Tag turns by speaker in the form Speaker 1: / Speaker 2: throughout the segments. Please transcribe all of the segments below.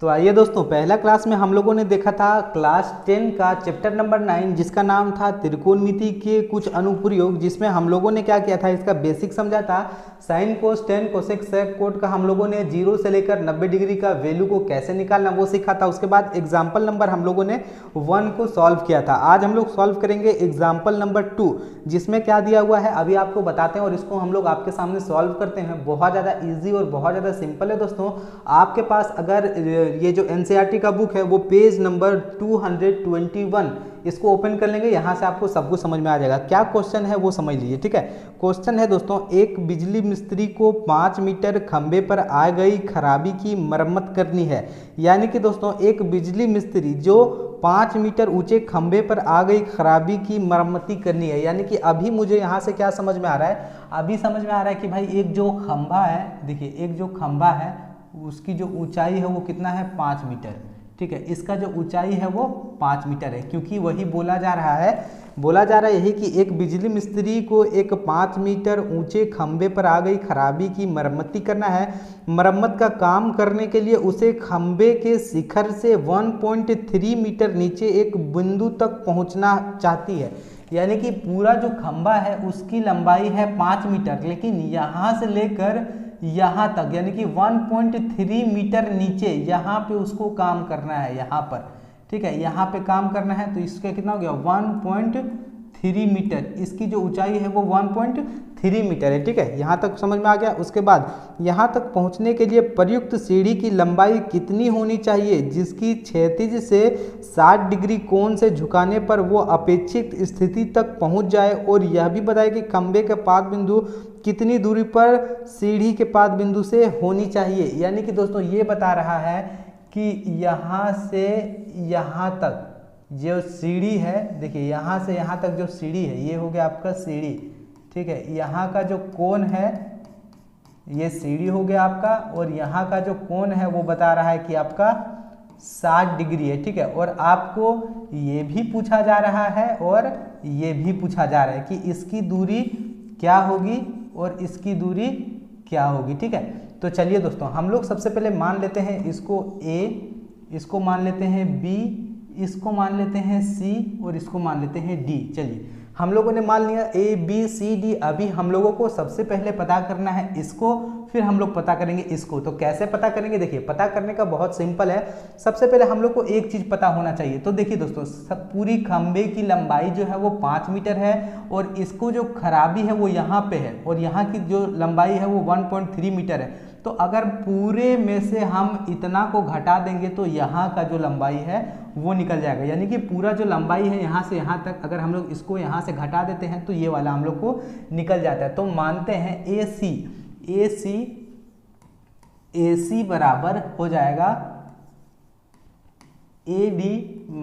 Speaker 1: तो आइए दोस्तों, पहला क्लास में हम लोगों ने देखा था क्लास 10 का चैप्टर नंबर 9 जिसका नाम था त्रिकोणमिति के कुछ अनुप्रयोग, जिसमें हम लोगों ने क्या किया था, इसका बेसिक समझा था। Sine cos tan cosec sec cot का हम लोगों ने 0 से लेकर 90 डिग्री का वैल्यू को कैसे निकालना वो सीखा था। उसके बाद एग्जाम्पल नंबर हम लोगों ने 1 को सॉल्व किया था। आज हम लोग सॉल्व करेंगे एग्जाम्पल नंबर 2, जिसमें क्या दिया हुआ है अभी आपको बताते हैं और इसको हम लोग आपके सामने सॉल्व करते हैं। बहुत ज़्यादा ईजी और बहुत ज़्यादा सिंपल है दोस्तों। आपके पास अगर ये जो एनसीईआरटी का बुक है वो पेज नंबर 221 इसको ओपन कर लेंगे, यहाँ से आपको सब कुछ समझ में आ जाएगा। क्या क्वेश्चन है वो समझ लीजिए, ठीक है। क्वेश्चन है दोस्तों, एक बिजली मिस्त्री को 5 मीटर खंबे पर आ गई खराबी की मरम्मत करनी है। यानी कि दोस्तों एक बिजली मिस्त्री जो 5 मीटर ऊंचे खंबे पर आ गई खराबी की मरम्मती करनी है। यानी कि अभी मुझे यहाँ से क्या समझ में आ रहा है, अभी समझ में आ रहा है कि भाई एक जो खंबा है, देखिए एक जो खंबा है उसकी जो ऊंचाई है वो कितना है, 5 मीटर, ठीक है। इसका जो ऊंचाई है वो 5 मीटर है, क्योंकि वही बोला जा रहा है यही कि एक बिजली मिस्त्री को एक 5 मीटर ऊंचे खंबे पर आ गई खराबी की मरम्मती करना है। मरम्मत का काम करने के लिए उसे खंबे के शिखर से 1.3 मीटर नीचे एक बिंदु तक पहुंचना चाहती है। यानी कि पूरा जो खंबा है उसकी लंबाई है 5 मीटर, लेकिन यहाँ से लेकर यहाँ तक यानी कि 1.3 मीटर नीचे यहाँ पे उसको काम करना है, यहाँ पर, ठीक है। यहाँ पे काम करना है तो इसका कितना हो गया, 1.3 मीटर। इसकी जो ऊंचाई है वो 1.3 मीटर है, ठीक है। यहाँ तक समझ में आ गया। उसके बाद यहाँ तक पहुँचने के लिए प्रयुक्त सीढ़ी की लंबाई कितनी होनी चाहिए, जिसकी क्षैतिज से 60 डिग्री कोण से झुकाने पर वो अपेक्षित स्थिति तक पहुँच जाए। और यह भी बताए कि खंबे के पाद बिंदु कितनी दूरी पर सीढ़ी के पाद बिंदु से होनी चाहिए। यानी कि दोस्तों ये बता रहा है कि यहाँ से यहाँ तक जो सीढ़ी है, देखिए यहाँ से यहाँ तक जो सीढ़ी है ये हो गया आपका सीढ़ी, ठीक है। यहाँ का जो कोण है ये सीढ़ी हो गया आपका, और यहाँ का जो कोण है वो बता रहा है कि आपका 60 डिग्री है, ठीक है। और आपको ये भी पूछा जा रहा है और ये भी पूछा जा रहा है कि इसकी दूरी क्या होगी और इसकी दूरी क्या होगी, ठीक है। तो चलिए दोस्तों हम लोग सबसे पहले मान लेते हैं इसको A, इसको मान लेते हैं B, इसको मान लेते हैं C और इसको मान लेते हैं D। चलिए हम लोगों ने मान लिया A B C D। अभी हम लोगों को सबसे पहले पता करना है इसको, फिर हम लोग पता करेंगे इसको। तो कैसे पता करेंगे, देखिए पता करने का बहुत सिंपल है। सबसे पहले हम लोग को एक चीज़ पता होना चाहिए। तो देखिए दोस्तों सब पूरी खंबे की लंबाई जो है वो 5 मीटर है और इसको जो खराबी है वो यहाँ पे है और यहाँ की जो लंबाई है वो 1.3 मीटर है। तो अगर पूरे में से हम इतना को घटा देंगे तो यहाँ का जो लंबाई है वो निकल जाएगा। यानी कि पूरा जो लंबाई है यहाँ से यहाँ तक अगर हम लोग इसको यहाँ से घटा देते हैं तो ये वाला हम लोग को निकल जाता है। तो मानते हैं AC बराबर हो जाएगा AD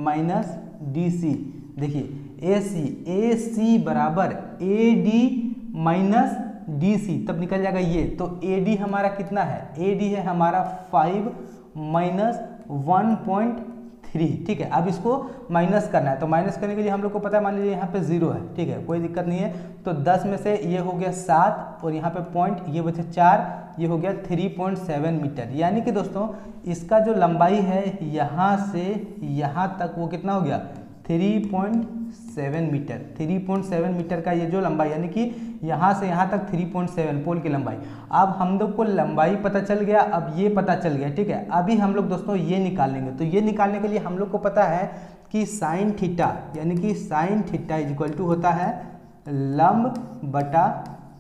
Speaker 1: माइनस DC। देखिए AC बराबर AD माइनस DC, तब निकल जाएगा ये। तो AD हमारा कितना है, AD है हमारा 5 माइनस 1.3, ठीक है। अब इसको माइनस करना है, तो माइनस करने के लिए हम लोग को पता है, मान लीजिए यहाँ पे 0 है, ठीक है, कोई दिक्कत नहीं है। तो 10 में से ये हो गया 7 और यहाँ पे पॉइंट ये बचे 4, ये हो गया 3.7 मीटर। यानी कि दोस्तों इसका जो लंबाई है यहाँ से यहाँ तक वो कितना हो गया, 3.7 मीटर। 3.7 मीटर का ये जो लंबाई, यानी कि यहाँ से यहाँ तक 3.7 पोल की लंबाई। अब हम लोग को लंबाई पता चल गया, अब ये पता चल गया, ठीक है। अभी हम लोग दोस्तों ये निकालेंगे। तो ये निकालने के लिए हम लोग को पता है कि साइन थीटा, यानी कि sine theta is equal to होता है लंब बटा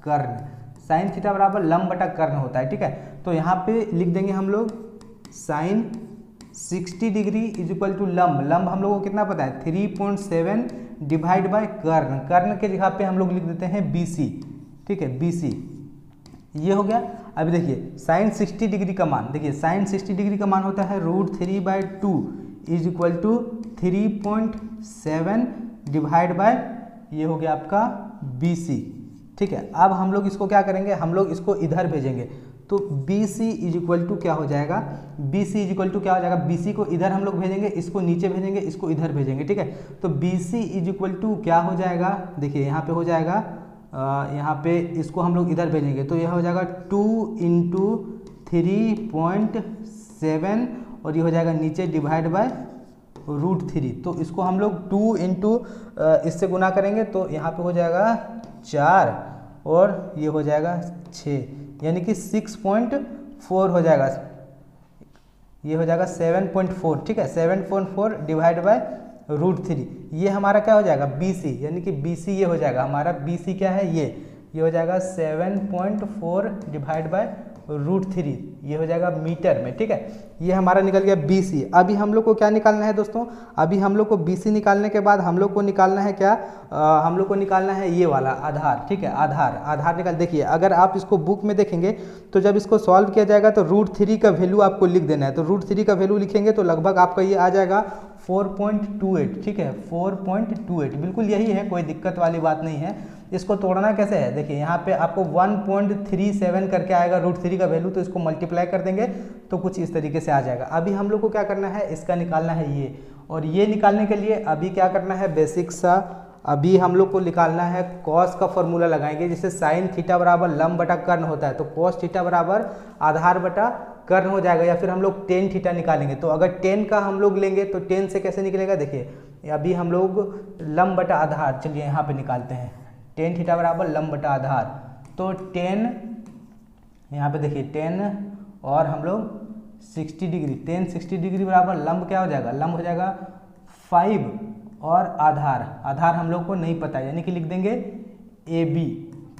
Speaker 1: कर्ण। साइन थीटा बराबर लंब बटा कर्ण होता है, ठीक है। तो यहाँ पे लिख देंगे हम लोग sine 60 degree is equal to लंब हम लोगों को कितना पता है, 3.7 डिवाइड बाय कर्ण। कर्ण के जगह पे हम लोग लिख देते हैं BC, ठीक है, BC ये हो गया। अभी देखिए साइन 60 डिग्री का मान, देखिए साइन 60 डिग्री का मान होता है √3/2 is equal to 3.7 divide by ये हो गया आपका BC, ठीक है। अब हम लोग इसको क्या करेंगे, हम लोग इसको इधर भेजेंगे। तो BC इज इक्वल टू क्या हो जाएगा, BC इज इक्वल टू क्या हो जाएगा, BC को इधर हम लोग भेजेंगे, इसको नीचे भेजेंगे, इसको इधर भेजेंगे, ठीक है। तो BC इज इक्वल टू क्या हो जाएगा, देखिए यहाँ पे हो जाएगा, यहाँ पे इसको हम लोग इधर भेजेंगे तो यह हो जाएगा 2 × 3.7 और ये हो जाएगा नीचे डिवाइड बाय √3। तो इसको हम लोग 2 इंटू इससे गुना करेंगे तो यहाँ पे हो जाएगा 4 और ये हो जाएगा 6, यानी कि 6.4 हो जाएगा, ये हो जाएगा 7.4। ठीक है, 7.4 डिवाइड बाय √3, ये हमारा क्या हो जाएगा BC, यानी कि BC ये हो जाएगा हमारा BC क्या है ये हो जाएगा 7.4 डिवाइड बाय √3, ये हो जाएगा मीटर में। ठीक है, ये हमारा निकल गया BC। अभी हम लोग को क्या निकालना है दोस्तों, अभी हम लोग को BC निकालने के बाद हम लोग को निकालना है क्या, हम लोग को निकालना है ये वाला आधार। ठीक है, आधार निकाल। देखिए अगर आप इसको बुक में देखेंगे तो जब इसको सॉल्व किया जाएगा तो √3 का वैल्यू आपको लिख देना है। तो √3 का वैल्यू लिखेंगे तो लगभग आपका ये आ जाएगा 4.28। ठीक है, 4.28 बिल्कुल यही है, कोई दिक्कत वाली बात नहीं है। इसको तोड़ना कैसे है, देखिए यहाँ पे आपको 1.37 करके आएगा √3 का वैल्यू, तो इसको मल्टीप्लाई कर देंगे तो कुछ इस तरीके से आ जाएगा। अभी हम लोग को क्या करना है, इसका निकालना है ये, और ये निकालने के लिए अभी क्या करना है बेसिक सा, अभी हम लोग को निकालना है कॉस का फॉर्मूला लगाएंगे, जिससे साइन थीटा बराबर लंब बटा कर्ण होता है, तो कॉस थीटा बराबर आधार बटा कर्ण हो जाएगा, या फिर हम लोग टेन थीटा निकालेंगे। तो अगर 10 का हम लोग लेंगे तो 10 से कैसे निकलेगा, देखिए अभी हम लोग लंब बटा आधार, चलिए यहाँ पे निकालते हैं, टेन थीटा बराबर लंब बटा आधार, तो 10 यहाँ पे देखिए 10 और हम लोग 60 डिग्री, 10 60 डिग्री बराबर लंब क्या हो जाएगा, लंब हो जाएगा 5 और आधार हम लोग को नहीं पता, यानी कि लिख देंगे AB।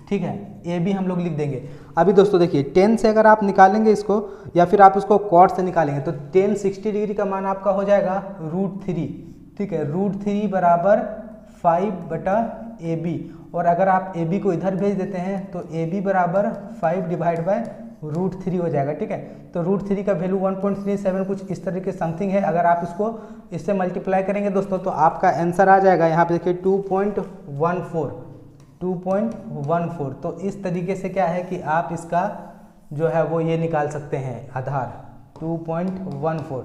Speaker 1: ठीक है, AB हम लोग लिख देंगे। अभी दोस्तों देखिए 10 से अगर आप निकालेंगे इसको, या फिर आप इसको कॉट से निकालेंगे, तो 10 60 डिग्री का मान आपका हो जाएगा √3। ठीक है, √3 बराबर 5 बटा AB, और अगर आप AB को इधर भेज देते हैं तो AB बराबर 5 डिवाइड बाय √3 हो जाएगा। ठीक है, तो √3 का वैल्यू 1.37 कुछ इस तरीके समथिंग है। अगर आप इसको इससे मल्टीप्लाई करेंगे दोस्तों तो आपका आंसर आ जाएगा, यहाँ पे देखिए 2.14। तो इस तरीके से क्या है कि आप इसका जो है वो ये निकाल सकते हैं आधार 2.14।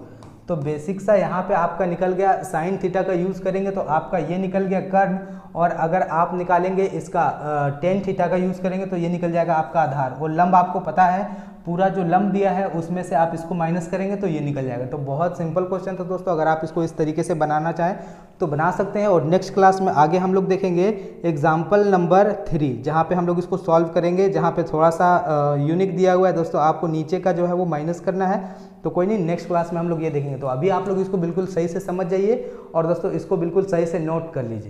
Speaker 1: तो बेसिक सा यहाँ पे आपका निकल गया, साइन थीटा का यूज़ करेंगे तो आपका ये निकल गया कर्ण, और अगर आप निकालेंगे इसका टेन थीटा का यूज़ करेंगे तो ये निकल जाएगा आपका आधार। वो लंब आपको पता है, पूरा जो लंब दिया है उसमें से आप इसको माइनस करेंगे तो ये निकल जाएगा। तो बहुत सिंपल क्वेश्चन था दोस्तों, अगर आप इसको इस तरीके से बनाना चाहें तो बना सकते हैं। और नेक्स्ट क्लास में आगे हम लोग देखेंगे एग्जाम्पल नंबर 3, जहाँ पे हम लोग इसको सॉल्व करेंगे, जहाँ पे थोड़ा सा यूनिक दिया हुआ है दोस्तों, आपको नीचे का जो है वो माइनस करना है। तो कोई नहीं, नेक्स्ट क्लास में हम लोग ये देखेंगे। तो अभी आप लोग इसको बिल्कुल सही से समझ जाइए और दोस्तों इसको बिल्कुल सही से नोट कर लीजिए।